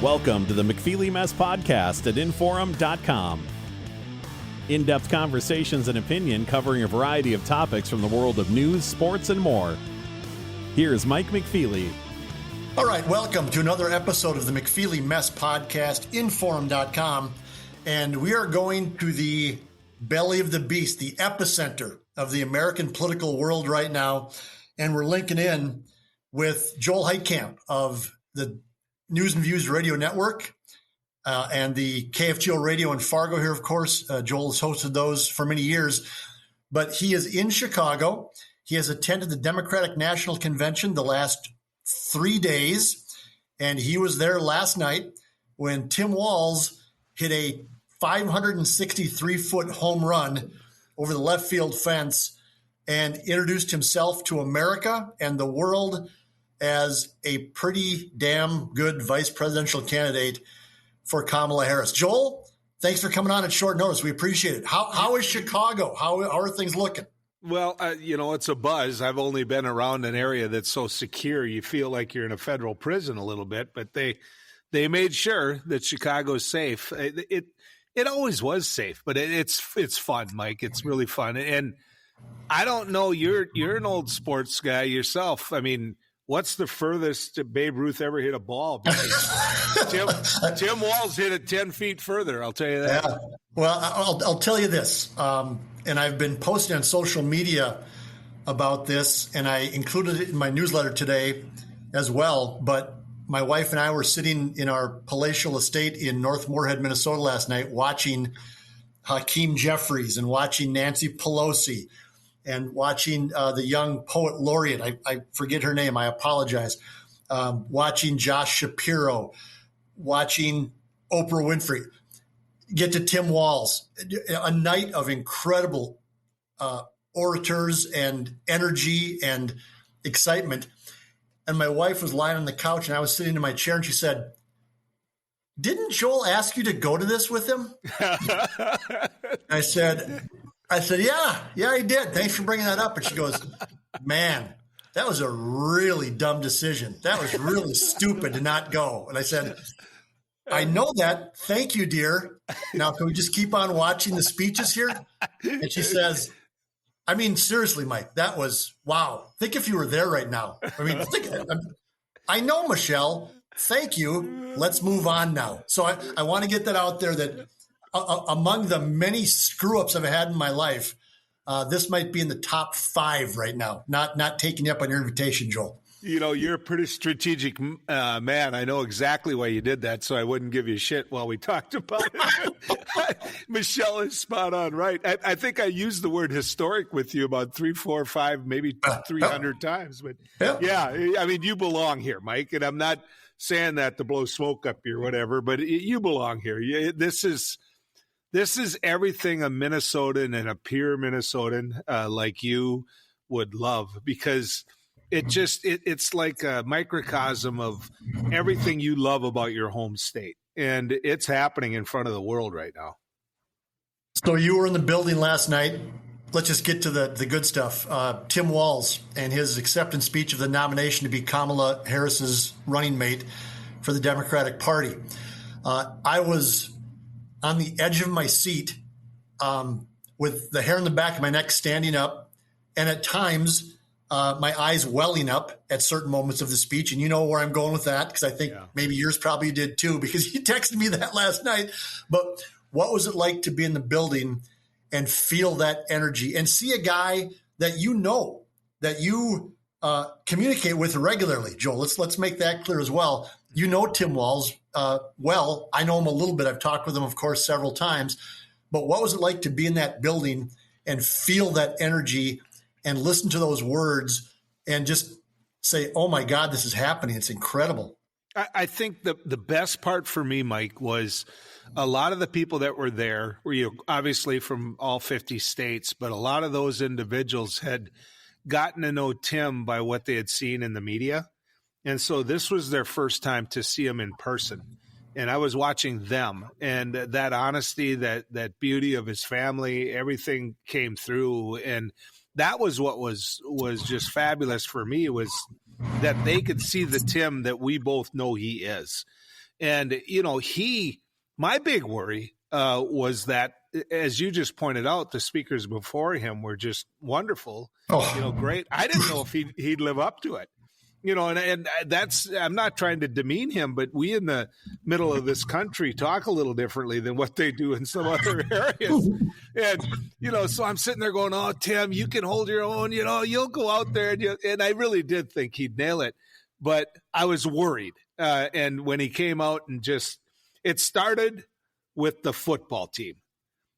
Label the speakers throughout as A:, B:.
A: Welcome to the McFeely Mess Podcast at Inforum.com. In-depth conversations and opinion covering a variety of topics from the world of news, sports, and more. Here's Mike McFeely.
B: All right, welcome to another episode of the McFeely Mess Podcast, Inforum.com. And we are going to the belly of the beast, the epicenter of the American political world right now. And we're linking in with Joel Heitkamp of the News and Views Radio Network and the KFGO Radio in Fargo here, of course. Joel has hosted those for many years, but he is in Chicago. He has attended the Democratic National Convention the last 3 days, and he was there last night when Tim Walz hit a 563-foot home run over the left field fence and introduced himself to America and the world as a pretty damn good vice presidential candidate for Kamala Harris. Joel, thanks for coming on at short notice. We appreciate it. How is Chicago? How are things looking?
C: Well, it's a buzz. I've only been around an area that's so secure. You feel like you're in a federal prison a little bit, but they made sure that Chicago's safe. It always was safe, but it's fun, Mike. It's really fun. And I don't know, you're an old sports guy yourself. I mean, what's the furthest Babe Ruth ever hit a ball? Because Tim Walz hit it 10 feet further, I'll tell you that.
B: Yeah. Well, I'll tell you this, and I've been posting on social media about this, and I included it in my newsletter today as well. But my wife and I were sitting in our palatial estate in North Moorhead, Minnesota last night, watching Hakeem Jeffries and watching Nancy Pelosi and watching the young poet laureate, I forget her name, I apologize, watching Josh Shapiro, watching Oprah Winfrey, get to Tim Walz, a night of incredible orators and energy and excitement. And my wife was lying on the couch and I was sitting in my chair and she said, "Didn't Joel ask you to go to this with him?" I said, yeah, he did. Thanks for bringing that up. And she goes, "Man, that was a really dumb decision. That was really stupid to not go." And I said, "I know that. Thank you, dear. Now, can we just keep on watching the speeches here?" And she says, "I mean, seriously, Mike, that was, wow. Think if you were there right now. I mean, I know, Michelle. Thank you. Let's move on now." So I want to get that out there that among the many screw-ups I've had in my life, this might be in the top 5 right now, not taking you up on your invitation, Joel.
C: You're a pretty strategic man. I know exactly why you did that, so I wouldn't give you shit while we talked about it. Michelle is spot on, right? I think I used the word historic with you about 3, 4, 5, maybe 300 times. But yeah, I mean, you belong here, Mike, and I'm not saying that to blow smoke up you or whatever, but you belong here. This is everything a Minnesotan and a pure Minnesotan like you would love, because it's like a microcosm of everything you love about your home state. And it's happening in front of the world right now.
B: So you were in the building last night. Let's just get to the good stuff. Tim Walz and his acceptance speech of the nomination to be Kamala Harris's running mate for the Democratic Party. I was on the edge of my seat with the hair on the back of my neck standing up, and at times my eyes welling up at certain moments of the speech. And you know where I'm going with that, because I think maybe yours probably did too, because you texted me that last night. But what was it like to be in the building and feel that energy and see a guy that that you communicate with regularly? Joel, let's make that clear as well. You know Tim Walz well. I know him a little bit. I've talked with him, of course, several times. But what was it like to be in that building and feel that energy and listen to those words and just say, "Oh my God, this is happening. It's incredible"?
C: I think the best part for me, Mike, was a lot of the people that were there were obviously from all 50 states, but a lot of those individuals had gotten to know Tim by what they had seen in the media. And so this was their first time to see him in person. And I was watching them, and that honesty, that beauty of his family, everything came through. And that was what was just fabulous for me, was that they could see the Tim that we both know he is. And, my big worry was that, as you just pointed out, the speakers before him were just wonderful, great. I didn't know if he'd live up to it, and that's, I'm not trying to demean him, but we in the middle of this country talk a little differently than what they do in some other areas. And, so I'm sitting there going, oh, Tim, you can hold your own, you'll go out there. And I really did think he'd nail it, but I was worried. And when he came out and it started with the football team.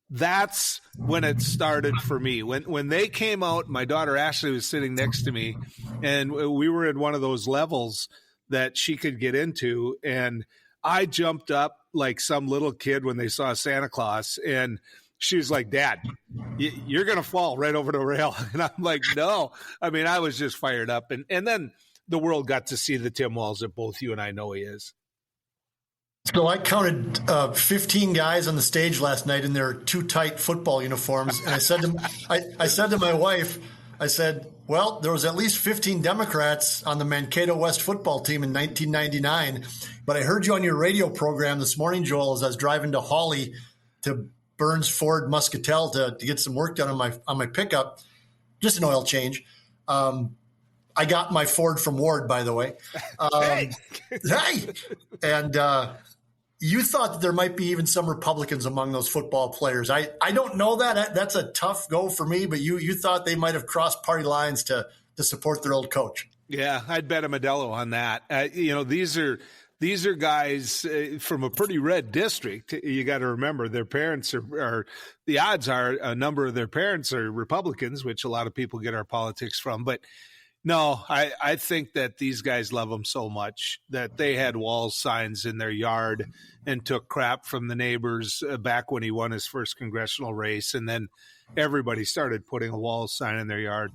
C: That's when it started for me. When they came out, my daughter Ashley was sitting next to me, and we were in one of those levels that she could get into. And I jumped up like some little kid when they saw Santa Claus, and she's like, Dad, you're going to fall right over the rail. And I'm like, no. I mean, I was just fired up. And then the world got to see the Tim Walz that both you and I know he is.
B: So I counted 15 guys on the stage last night in their too tight football uniforms, and I said to my wife, I said, well, there was at least 15 Democrats on the Mankato West football team in 1999, but I heard you on your radio program this morning, Joel, as I was driving to Hawley to Burns Ford Muscatel to get some work done on my pickup, just an oil change. I got my Ford from Ward, by the way. Hey! And you thought that there might be even some Republicans among those football players. I don't know that. That's a tough go for me, but you thought they might have crossed party lines to support their old coach.
C: Yeah, I'd bet a Modelo on that. These are guys from a pretty red district. You got to remember their parents are the odds are a number of their parents are Republicans, which a lot of people get our politics from. But no, I think that these guys love him so much that they had Walz signs in their yard and took crap from the neighbors back when he won his first congressional race. And then everybody started putting a Walz sign in their yard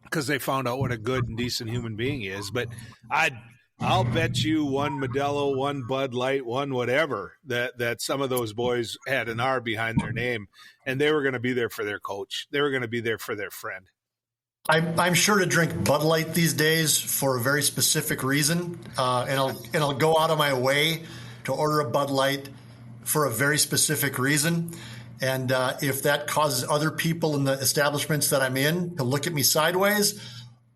C: because they found out what a good and decent human being he is. But I'll bet you one Modelo, one Bud Light, one whatever, that some of those boys had an R behind their name, and they were going to be there for their coach. They were going to be there for their friend.
B: I'm sure to drink Bud Light these days for a very specific reason, and I'll go out of my way to order a Bud Light for a very specific reason. And if that causes other people in the establishments that I'm in to look at me sideways,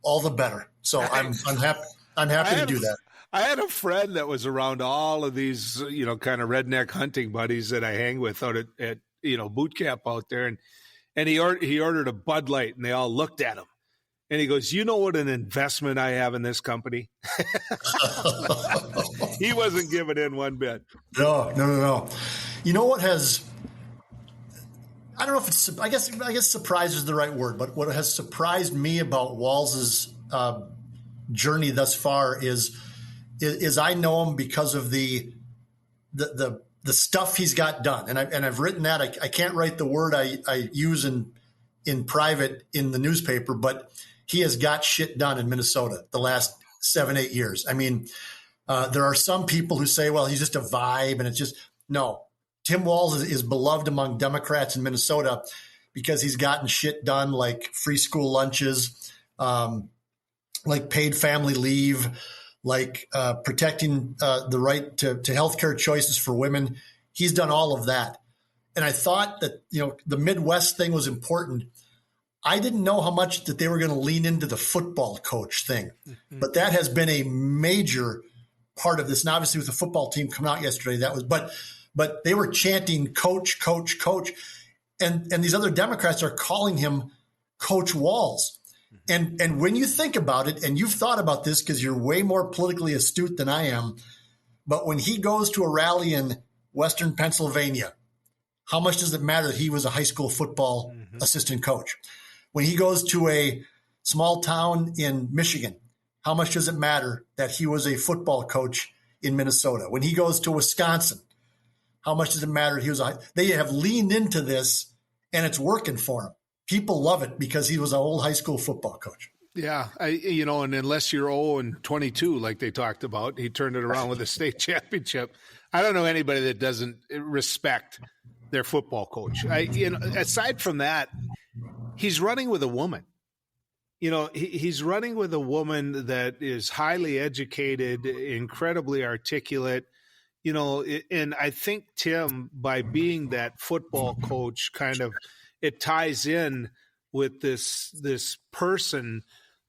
B: all the better. So I'm happy. I'm happy to do that.
C: I had a friend that was around all of these, kind of redneck hunting buddies that I hang with out at boot camp out there, and he ordered a Bud Light, and they all looked at him. And he goes, you know what an investment I have in this company? He wasn't giving in one bit.
B: No. You know what has, I don't know if it's, I guess surprise is the right word, but what has surprised me about Walz's journey thus far is I know him because of the stuff he's got done. And I've written that. I can't write the word I use in private in the newspaper, but he has got shit done in Minnesota the last 7-8 years. I mean, there are some people who say, well, he's just a vibe, and it's just, no. Tim Walz is beloved among Democrats in Minnesota because he's gotten shit done like free school lunches, like paid family leave, like protecting the right to healthcare choices for women. He's done all of that. And I thought that, the Midwest thing was important. I didn't know how much that they were going to lean into the football coach thing, but that has been a major part of this. And obviously with the football team coming out yesterday, that was, but they were chanting coach, coach, coach. And these other Democrats are calling him Coach Walz. And when you think about it, and you've thought about this because you're way more politically astute than I am, but when he goes to a rally in Western Pennsylvania, how much does it matter that he was a high school football assistant coach? When he goes to a small town in Michigan, how much does it matter that he was a football coach in Minnesota? When he goes to Wisconsin, how much does it matter they have leaned into this, and it's working for him. People love it because he was an old high school football coach.
C: Yeah, and unless you're 0-22, like they talked about, he turned it around with a state championship. I don't know anybody that doesn't respect their football coach. Aside from that, he's running with a woman. He's running with a woman that is highly educated, incredibly articulate, And I think Tim, by being that football coach, kind of it ties in with this person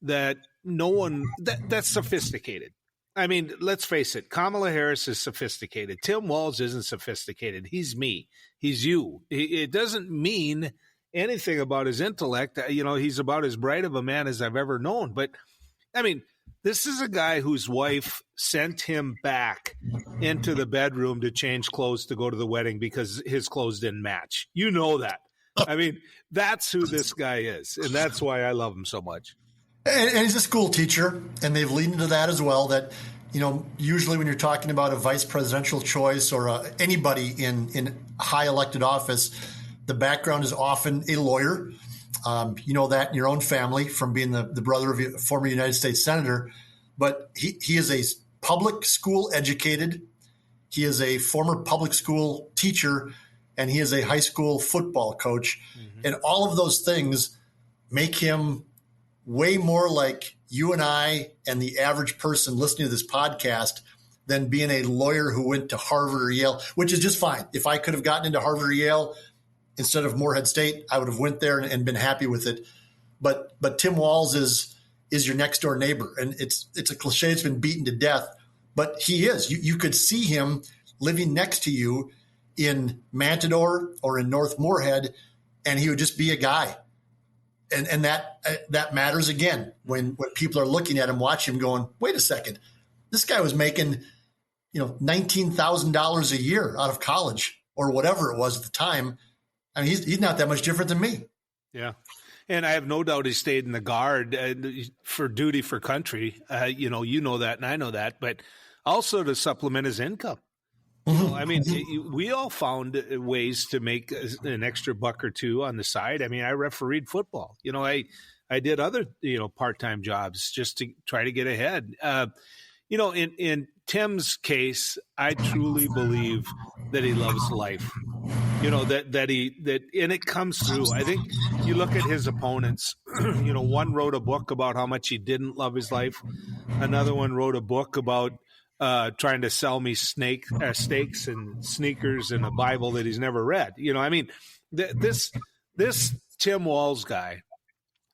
C: that no one that's sophisticated. I mean, let's face it, Kamala Harris is sophisticated. Tim Walz isn't sophisticated. He's me. He's you. It doesn't mean anything about his intellect. He's about as bright of a man as I've ever known. But, I mean, this is a guy whose wife sent him back into the bedroom to change clothes to go to the wedding because his clothes didn't match. You know that. I mean, that's who this guy is, and that's why I love him so much.
B: And he's a school teacher, and they've leaned into that as well, that, usually when you're talking about a vice presidential choice or anybody in high elected office, the background is often a lawyer. You know that in your own family from being the brother of a former United States senator. But he is a public school educated. He is a former public school teacher, and he is a high school football coach. Mm-hmm. And all of those things make him way more like you and I and the average person listening to this podcast than being a lawyer who went to Harvard or Yale, which is just fine. If I could have gotten into Harvard or Yale instead of Morehead State, I would have went there and been happy with it. But Tim Walz is your next door neighbor. And it's a cliche. It's been beaten to death, but he is. You could see him living next to you in Mantador or in North Morehead, and he would just be a guy. And that matters again when people are looking at him, watching him going, wait a second, this guy was making, $19,000 a year out of college or whatever it was at the time. I mean, he's not that much different than me.
C: Yeah. And I have no doubt he stayed in the Guard for duty for country. You know that, and I know that, but also to supplement his income.
B: Mm-hmm.
C: I mean, we all found ways to make an extra buck or two on the side. I mean, I refereed football. I did other, part-time jobs just to try to get ahead. In Tim's case, I truly believe that he loves life. And it comes through. I think you look at his opponents, one wrote a book about how much he didn't love his life. Another one wrote a book about trying to sell me steaks and sneakers and a Bible that he's never read. This Tim Walz guy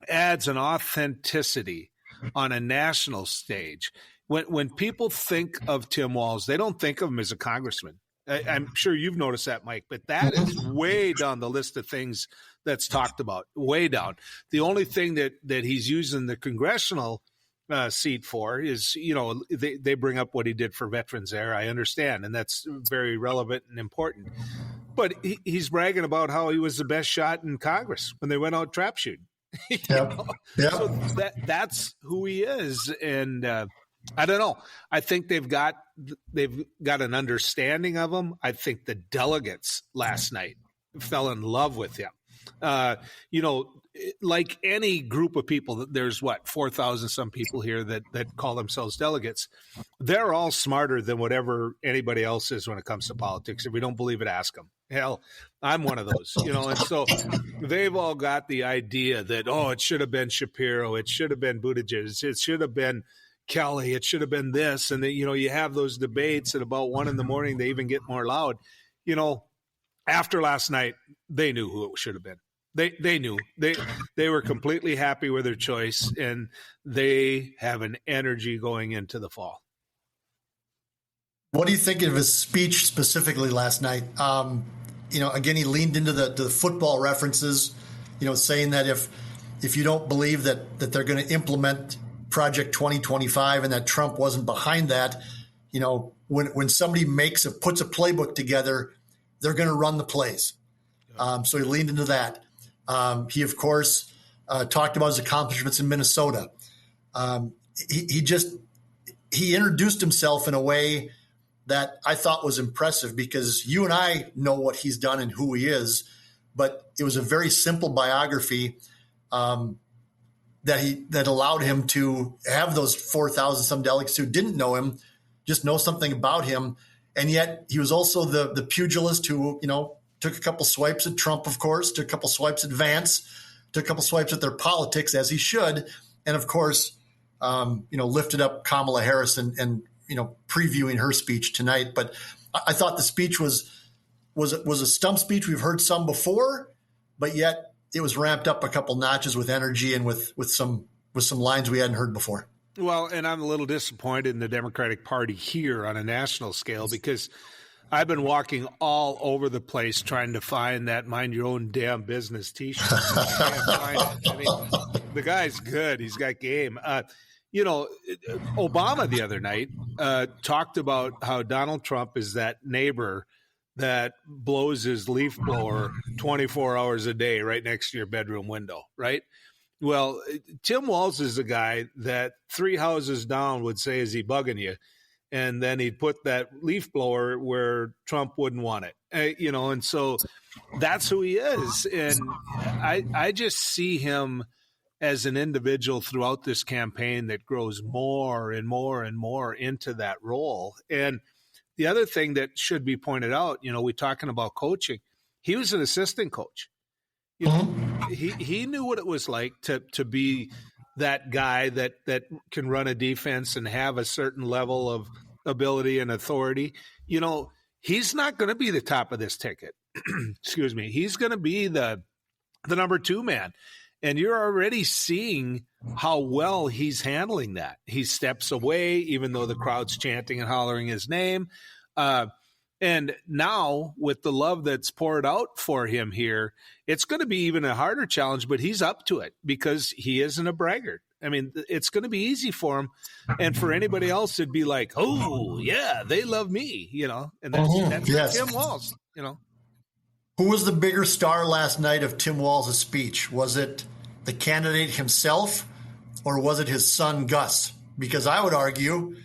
C: adds an authenticity on a national stage. When people think of Tim Walz, they don't think of him as a congressman. I'm sure you've noticed that, Mike, but that is way down the list of things that's talked about, way down. The only thing that he's using the congressional seat for is, they bring up what he did for veterans there. I understand, and that's very relevant and important. But he's bragging about how he was the best shot in Congress when they went out trap shooting.
B: Yeah.
C: So that's who he is, and I don't know. I think they've got an understanding of him. I think the delegates last night fell in love with him. Like any group of people, there's 4,000 some people here that call themselves delegates. They're all smarter than whatever anybody else is when it comes to politics. If we don't believe it, ask them. Hell, I'm one of those, and so they've all got the idea that, it should have been Shapiro. It should have been Buttigieg. It should have been Kelly. It should have been this. And then, you have those debates at about 1 a.m, they even get more loud. After last night, they knew who it should have been. They knew. They were completely happy with their choice, and they have an energy going into the fall.
B: What do you think of his speech specifically last night? Again, he leaned into the football references, saying that if you don't believe that they're going to implement Project 2025 and that Trump wasn't behind that, when somebody puts a playbook together, they're going to run the plays. So he leaned into that. He, of course, talked about his accomplishments in Minnesota. He introduced himself in a way that I thought was impressive, because you and I know what he's done and who he is, but it was a very simple biography that allowed him to have those 4,000 some delegates who didn't know him, just know something about him. And yet he was also the pugilist who, took a couple swipes at Trump, of course, took a couple swipes at Vance, took a couple swipes at their politics, as he should. And of course, lifted up Kamala Harris and previewing her speech tonight. But I thought the speech was a stump speech. We've heard some before, but yet it was ramped up a couple notches with energy and with some lines we hadn't heard before.
C: Well, and I'm a little disappointed in the Democratic Party here on a national scale because I've been walking all over the place trying to find that "Mind Your Own Damn Business" T-shirt. I can't find it. I mean, the guy's good. He's got game. Obama the other night talked about how Donald Trump is that neighbor that blows his leaf blower 24 hours a day right next to your bedroom window, right? Well, Tim Walz is a guy that 3 houses down would say, "Is he bugging you?" And then he'd put that leaf blower where Trump wouldn't want it, and so that's who he is. And I just see him as an individual throughout this campaign that grows more and more and more into that role. And the other thing that should be pointed out, we're talking about coaching. He was an assistant coach. He knew what it was like to be that guy that can run a defense and have a certain level of ability and authority. He's not going to be the top of this ticket. Excuse me. He's going to be the number 2 man. And you're already seeing how well he's handling that. He steps away, even though the crowd's chanting and hollering his name. And now with the love that's poured out for him here, it's going to be even a harder challenge, but he's up to it because he isn't a braggart. I mean, it's going to be easy for him. And for anybody else, it'd be like, "Oh, yeah, they love me," and that's
B: yes.
C: Tim Walz,
B: Who was the bigger star last night of Tim Walz's speech? Was it the candidate himself or was it his son, Gus? Because I would argue,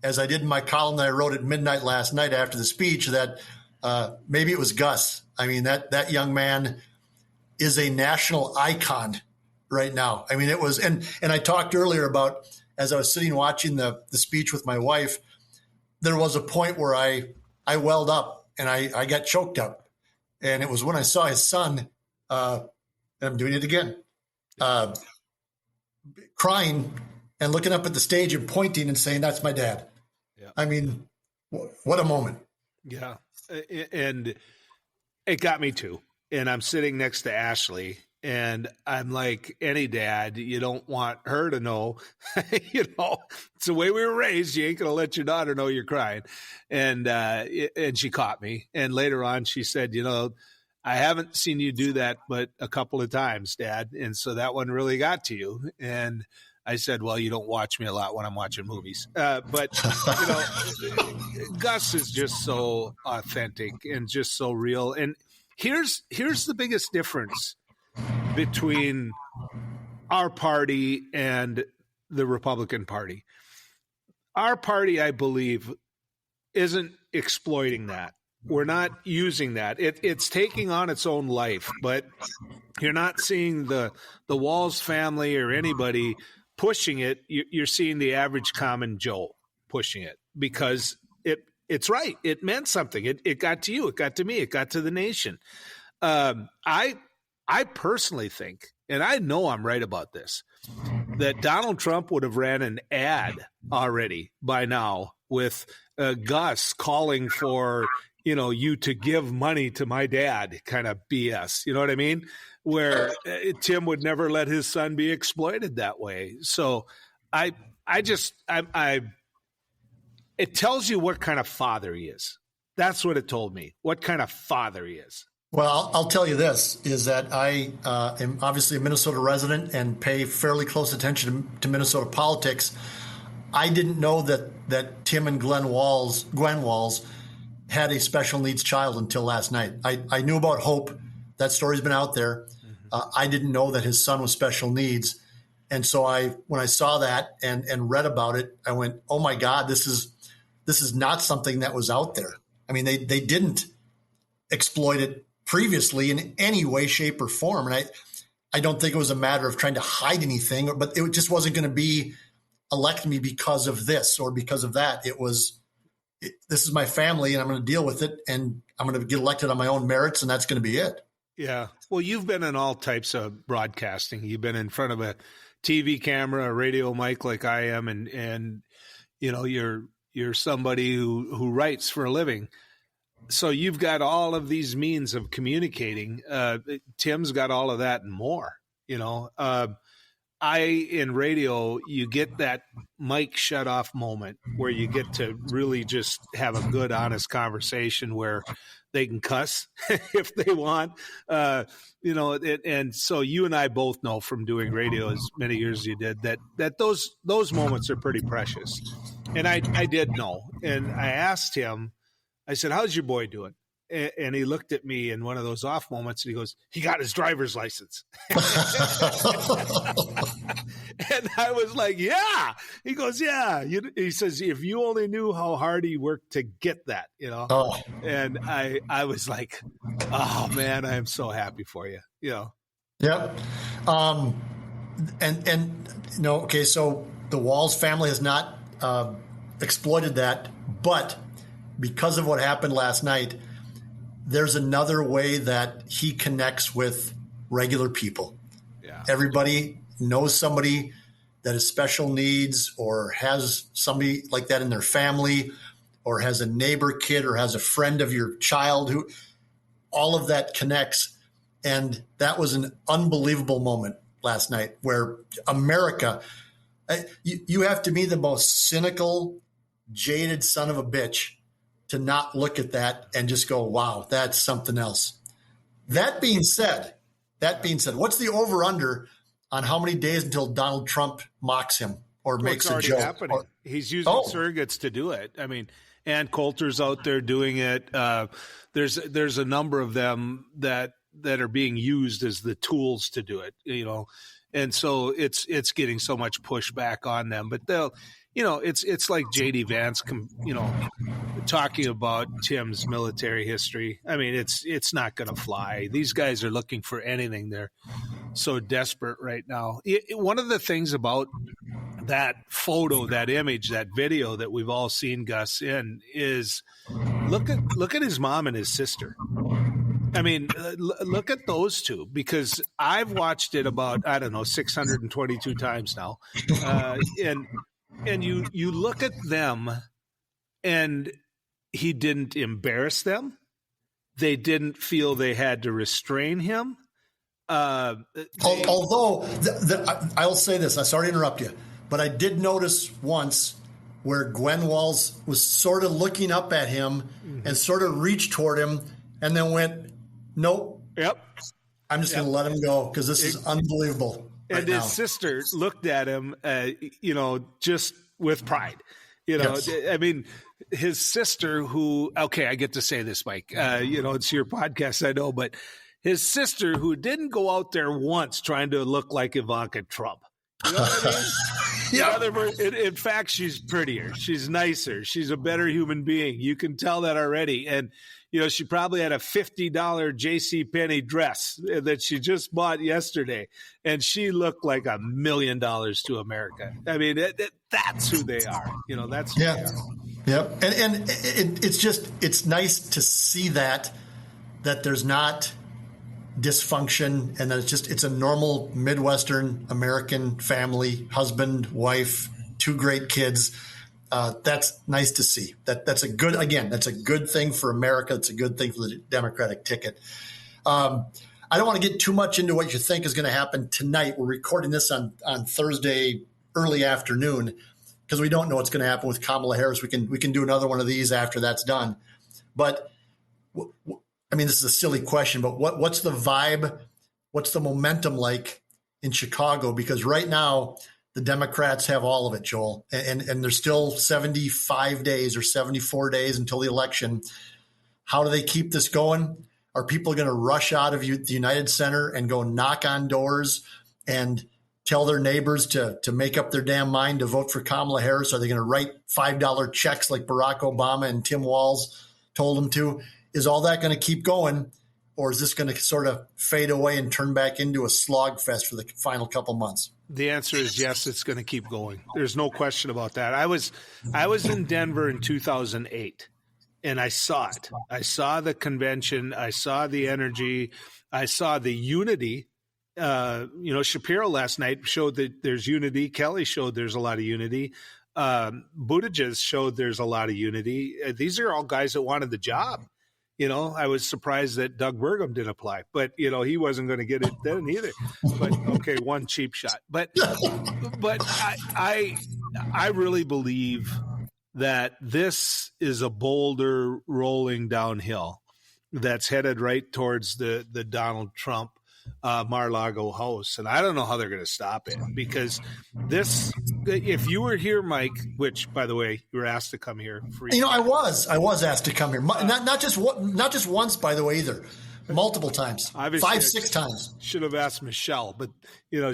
B: as I did in my column that I wrote at midnight last night after the speech, that maybe it was Gus. I mean, that young man is a national icon right now. I mean, it was, and I talked earlier about, as I was sitting watching the speech with my wife, there was a point where I welled up and I got choked up. And it was when I saw his son, and I'm doing it again, crying and looking up at the stage and pointing and saying, "That's my dad." Yeah. I mean, what a moment.
C: Yeah. And it got me too. And I'm sitting next to Ashley and I'm like, any dad, you don't want her to know, it's the way we were raised. You ain't going to let your daughter know you're crying. And she caught me. And later on she said, "I haven't seen you do that, but a couple of times, Dad. And so that one really got to you." And I said, "Well, you don't watch me a lot when I'm watching movies." But Gus is just so authentic and just so real. And here's the biggest difference between our party and the Republican Party. Our party, I believe, isn't exploiting that. We're not using that. It's taking on its own life, but you're not seeing the Walz family or anybody pushing it. You're seeing the average common Joe pushing it because it's right. It meant something. It got to you. It got to me. It got to the nation. I personally think, and I know I'm right about this, that Donald Trump would have ran an ad already by now with Gus calling for, you to give money to my dad kind of BS. You know what I mean? Where Tim would never let his son be exploited that way. So it tells you what kind of father he is. That's what it told me, what kind of father he is.
B: Well, I'll tell you this, is that I am obviously a Minnesota resident and pay fairly close attention to Minnesota politics. I didn't know that Tim and Gwen Walz had a special needs child until last night. I knew about Hope. That story's been out there. I didn't know that his son was special needs. And so when I saw that and read about it, I went, "Oh my God, this is not something that was out there." I mean, they didn't exploit it previously in any way, shape, or form. And I don't think it was a matter of trying to hide anything, but it just wasn't going to be elect me because of this or because of that. It was, this is my family and I'm going to deal with it and I'm going to get elected on my own merits and that's going to be it.
C: Yeah. Well, you've been in all types of broadcasting. You've been in front of a TV camera, a radio mic like I am. And you're somebody who writes for a living. So you've got all of these means of communicating. Tim's got all of that and more, in radio, you get that mic shut off moment where you get to really just have a good, honest conversation where they can cuss if they want, and so you and I both know from doing radio as many years as you did that those moments are pretty precious. And I did know. And I asked him, I said, how's your boy doing? And he looked at me in one of those off moments and he goes, he got his driver's license. And I was like, yeah. He goes, yeah. He says, if you only knew how hard he worked to get that,
B: Oh.
C: And I was like, oh man, I am so happy for you.
B: Yep. Okay. So the Walz family has not exploited that, but because of what happened last night, there's another way that he connects with regular people.
C: Yeah.
B: Everybody knows somebody that has special needs or has somebody like that in their family or has a neighbor kid or has a friend of your child who all of that connects. And that was an unbelievable moment last night where America, you have to be the most cynical, jaded son of a bitch to not look at that and just go, wow, that's something else. That being said, what's the over-under on how many days until Donald Trump mocks him or makes a joke?
C: Happening. He's using surrogates to do it. I mean, Ann Coulter's out there doing it. There's a number of them that are being used as the tools to do it, and so it's getting so much pushback on them. But they'll, it's like J.D. Vance, talking about Tim's military history. I mean, it's not going to fly. These guys are looking for anything. They're so desperate right now. One of the things about that photo, that image, that video that we've all seen Gus in is look at his mom and his sister. I mean, look at those two, because I've watched it about, 622 times now. And you look at them and he didn't embarrass them. They didn't feel they had to restrain him.
B: Although I'll say this, I'm sorry to interrupt you, but I did notice once where Gwen Walz was sort of looking up at him and sort of reached toward him and then went, nope.
C: Yep.
B: I'm just going to let him go because this is unbelievable.
C: And his sister looked at him, just with pride.
B: Yes.
C: I mean, his sister who, okay, I get to say this, Mike, it's your podcast, I know, but his sister who didn't go out there once trying to look like Ivanka Trump. You know what I mean? In fact, she's prettier. She's nicer. She's a better human being. You can tell that already. And, she probably had a $50 JCPenney dress that she just bought yesterday, and she looked like $1 million to America. I mean, that's who they are. That's who they are.
B: Yep. And it's nice to see that there's not dysfunction and that it's a normal Midwestern American family, husband, wife, 2 great kids. That's nice to see. That's a good thing for America. It's a good thing for the Democratic ticket. I don't want to get too much into what you think is going to happen tonight. We're recording this on Thursday early afternoon because we don't know what's going to happen with Kamala Harris. We can do another one of these after that's done. But I mean, this is a silly question, but what's the vibe? What's the momentum like in Chicago? Because right now the Democrats have all of it, Joel, and there's still 75 days or 74 days until the election. How do they keep this going? Are people going to rush out of the United Center and go knock on doors and tell their neighbors to make up their damn mind to vote for Kamala Harris? Are they going to write $5 checks like Barack Obama and Tim Walz told them to? Is all that going to keep going, or is this going to sort of fade away and turn back into a slog fest for the final couple months?
C: The answer is yes, it's going to keep going. There's no question about that. I was in Denver in 2008, and I saw it. I saw the convention. I saw the energy. I saw the unity. Shapiro last night showed that there's unity. Kelly showed there's a lot of unity. Buttigieg showed there's a lot of unity. These are all guys that wanted the job. I was surprised that Doug Burgum didn't apply, but he wasn't going to get it then either. But okay, one cheap shot. But I really believe that this is a boulder rolling downhill that's headed right towards the Donald Trump Mar-a-Lago house. And I don't know how they're going to stop it, because if you were here, Mike, which, by the way, you were asked to come here for
B: I was asked to come here. Not just once, by the way, either. Multiple times. 5-6 times.
C: Should have asked Michelle, but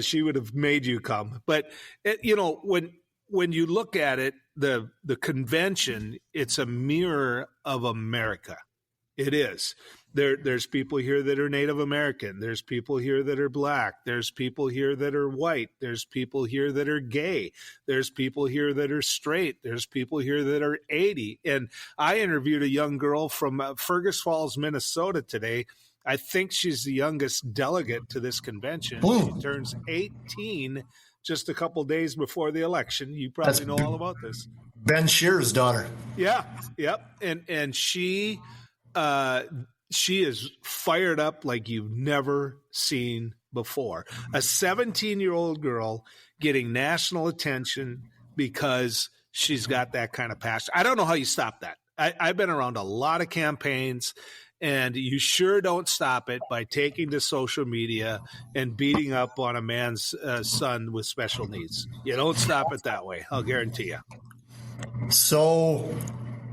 C: she would have made you come. But when you look at it, the convention, it's a mirror of America. It is. There's people here that are Native American. There's people here that are Black. There's people here that are white. There's people here that are gay. There's people here that are straight. There's people here that are 80. And I interviewed a young girl from Fergus Falls, Minnesota today. I think she's the youngest delegate to this convention. She turns 18 just a couple days before the election. You probably know all about this.
B: Ben Shearer's daughter.
C: Yeah. Yep. And she is fired up like you've never seen before. A 17-year-old girl getting national attention because she's got that kind of passion. I don't know how you stop that. I've been around a lot of campaigns, and you sure don't stop it by taking to social media and beating up on a man's son with special needs. You don't stop it that way, I'll guarantee you.
B: So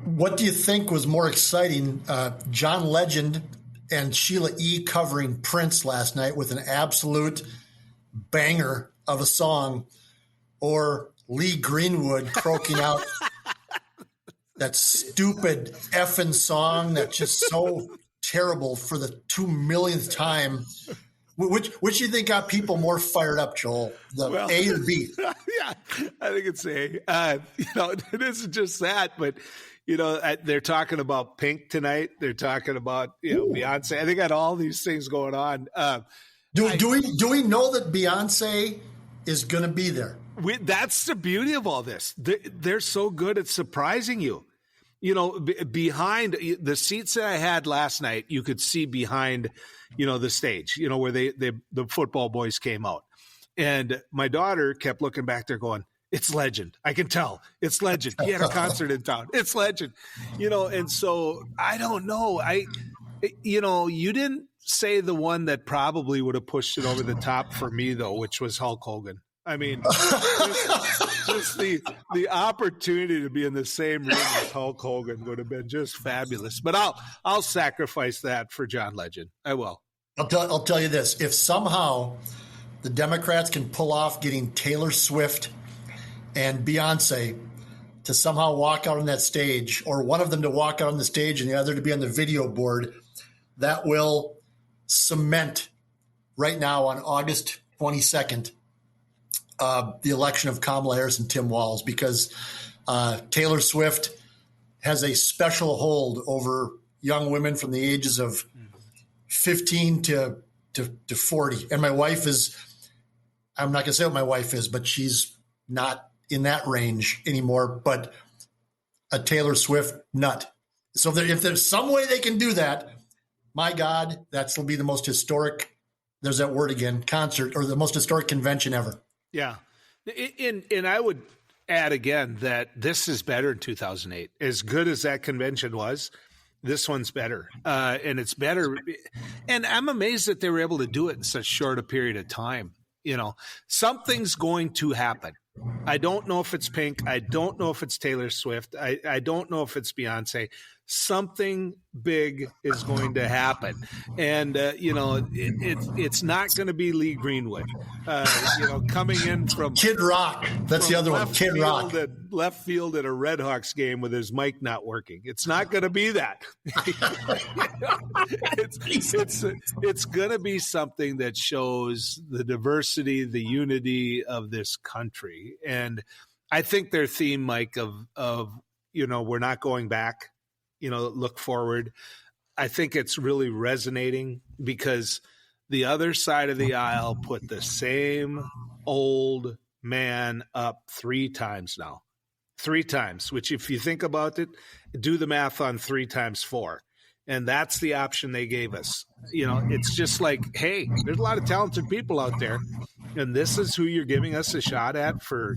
B: what do you think was more exciting, John Legend and Sheila E. covering Prince last night with an absolute banger of a song, or Lee Greenwood croaking out that stupid effing song that's just so terrible for the 2 millionth time? Which do you think got people more fired up, Joel? A or B?
C: Yeah, I think it's A. It isn't just that, but they're talking about Pink tonight. They're talking about Beyonce. They got all these things going on. Do we know that Beyonce is going to be there? That's the beauty of all this. They're so good at surprising you. Behind the seats that I had last night, you could see behind, the stage, where the football boys came out. And my daughter kept looking back there going, "It's Legend. I can tell. It's Legend. He had a concert in town. It's Legend." And so I don't know. You didn't say the one that probably would have pushed it over the top for me, though, which was Hulk Hogan. I mean, just the opportunity to be in the same room as Hulk Hogan would have been just fabulous. But I'll sacrifice that for John Legend. I will.
B: I'll tell you this: if somehow the Democrats can pull off getting Taylor Swift and Beyonce to somehow walk out on that stage, or one of them to walk out on the stage and the other to be on the video board, that will cement right now on August 22nd. The election of Kamala Harris and Tim Walz, because Taylor Swift has a special hold over young women from the ages of 15 to 40. And my wife is, I'm not going to say what my wife is, but she's not in that range anymore, but a Taylor Swift nut. So if there's some way they can do that, my God, that'll be the most historic, there's that word again, concert, or the most historic convention ever.
C: Yeah. And I would add again that this is better in 2008. As good as that convention was, this one's better. And it's better. And I'm amazed that they were able to do it in such short a period of time. Something's going to happen. I don't know if it's Pink. I don't know if it's Taylor Swift. I don't know if it's Beyonce. Something big is going to happen. And, it's not going to be Lee Greenwood, coming in from
B: Kid Rock. That's the other one. Kid Rock.
C: Left field at a Red Hawks game with his mic not working. It's not going to be that. It's going to be something that shows the diversity, the unity of this country. And I think their theme, Mike, of we're not going back, look forward. I think it's really resonating because the other side of the aisle put the same old man up 3 times now. 3 times, which if you think about it, do the math on 3 times 4. And that's the option they gave us. It's just like, hey, there's a lot of talented people out there, and this is who you're giving us a shot at for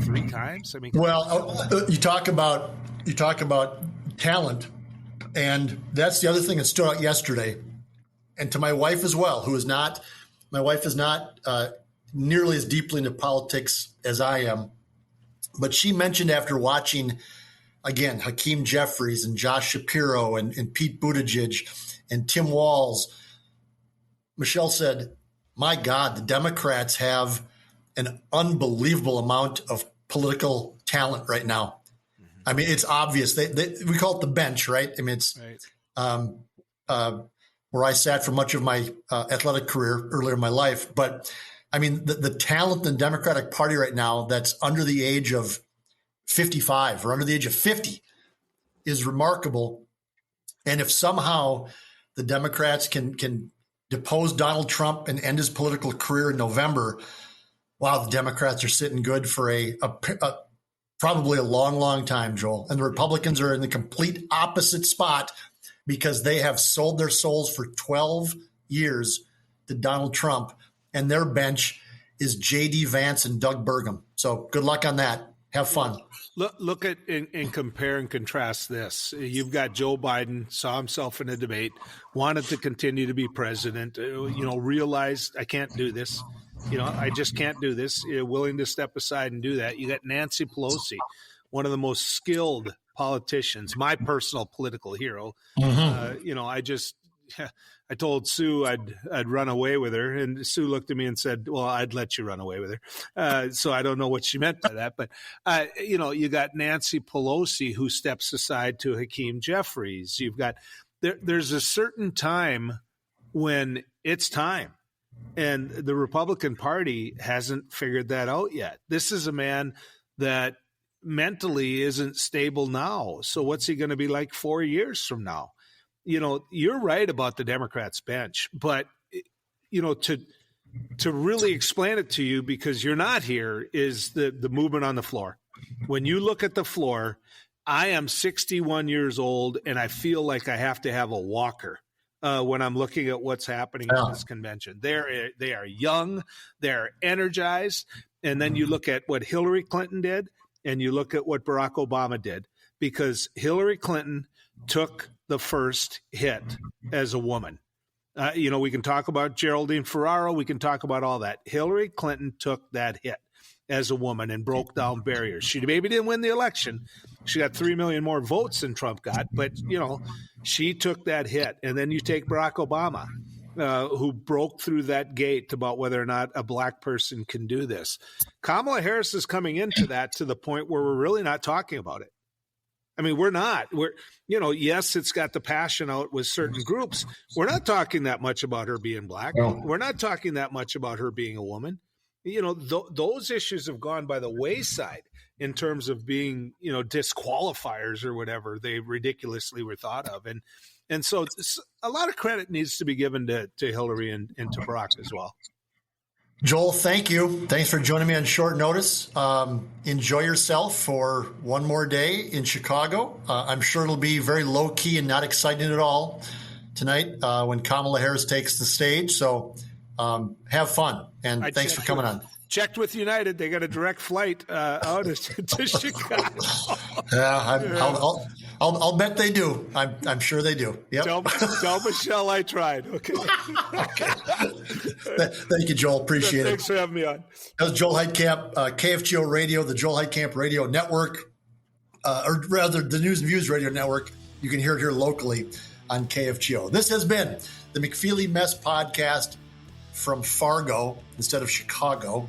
C: 3 times. I mean,
B: well, you talk about talent, and that's the other thing that stood out yesterday. And to my wife as well, my wife is not nearly as deeply into politics as I am, but she mentioned after watching, again, Hakeem Jeffries and Josh Shapiro and Pete Buttigieg and Tim Walz, Michelle said, my God, the Democrats have an unbelievable amount of political talent right now. Mm-hmm. I mean, it's obvious. We call it the bench, right? I mean, it's right. Where I sat for much of my athletic career earlier in my life. But, I mean, the talent in the Democratic Party right now that's under the age of 55 or under the age of 50 is remarkable. And if somehow the Democrats can depose Donald Trump and end his political career in November, wow, the Democrats are sitting good for probably a long, long time, Joel. And the Republicans are in the complete opposite spot because they have sold their souls for 12 years to Donald Trump, and their bench is J.D. Vance and Doug Burgum. So good luck on that. Have fun.
C: Look at and compare and contrast this. You've got Joe Biden, saw himself in a debate, wanted to continue to be president, realized I can't do this. I just can't do this. Willing to step aside and do that. You got Nancy Pelosi, one of the most skilled politicians, my personal political hero. Mm-hmm. I told Sue I'd run away with her, and Sue looked at me and said, well, I'd let you run away with her. So I don't know what she meant by that. But, you got Nancy Pelosi, who steps aside to Hakeem Jeffries. You've got there's a certain time when it's time. And the Republican Party hasn't figured that out yet. This is a man that mentally isn't stable now. So what's he going to be like 4 years from now? You're right about the Democrats bench, but to really explain it to you, because you're not here, is the movement on the floor. When you look at the floor, I am 61 years old and I feel like I have to have a walker when I'm looking at what's happening at this convention. They are young, they're energized, and then you look at what Hillary Clinton did and you look at what Barack Obama did, because Hillary Clinton took the first hit as a woman. We can talk about Geraldine Ferraro. We can talk about all that. Hillary Clinton took that hit as a woman and broke down barriers. She maybe didn't win the election. She got 3 million more votes than Trump got, but, she took that hit. And then you take Barack Obama, who broke through that gate about whether or not a black person can do this. Kamala Harris is coming into that to the point where we're really not talking about it. I mean, we're not. Yes, it's got the passion out with certain groups. We're not talking that much about her being black. No. We're not talking that much about her being a woman. Those issues have gone by the wayside in terms of being, disqualifiers or whatever they ridiculously were thought of. And so a lot of credit needs to be given to Hillary and to Barack as well.
B: Joel, thank you. Thanks for joining me on short notice. Enjoy yourself for one more day in Chicago. I'm sure it'll be very low key and not exciting at all tonight when Kamala Harris takes the stage. So have fun, and thanks for coming on.
C: Checked with United. They got a direct flight out to Chicago.
B: I'll bet they do. I'm sure they do. Yep.
C: Tell Michelle I tried. Okay.
B: Thank you, Joel. Appreciate it.
C: Thanks for having me on.
B: That was Joel Heitkamp, KFGO Radio, the Joel Heitkamp Radio Network, or rather the News and Views Radio Network. You can hear it here locally on KFGO. This has been the McFeely Mess Podcast from Fargo instead of Chicago.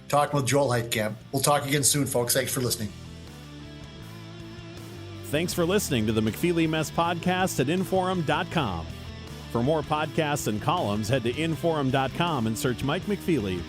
B: Talking with Joel Heitkamp. We'll talk again soon, folks. Thanks for listening.
A: Thanks for listening to the McFeely Mess Podcast at Inforum.com. For more podcasts and columns, head to Inforum.com and search Mike McFeely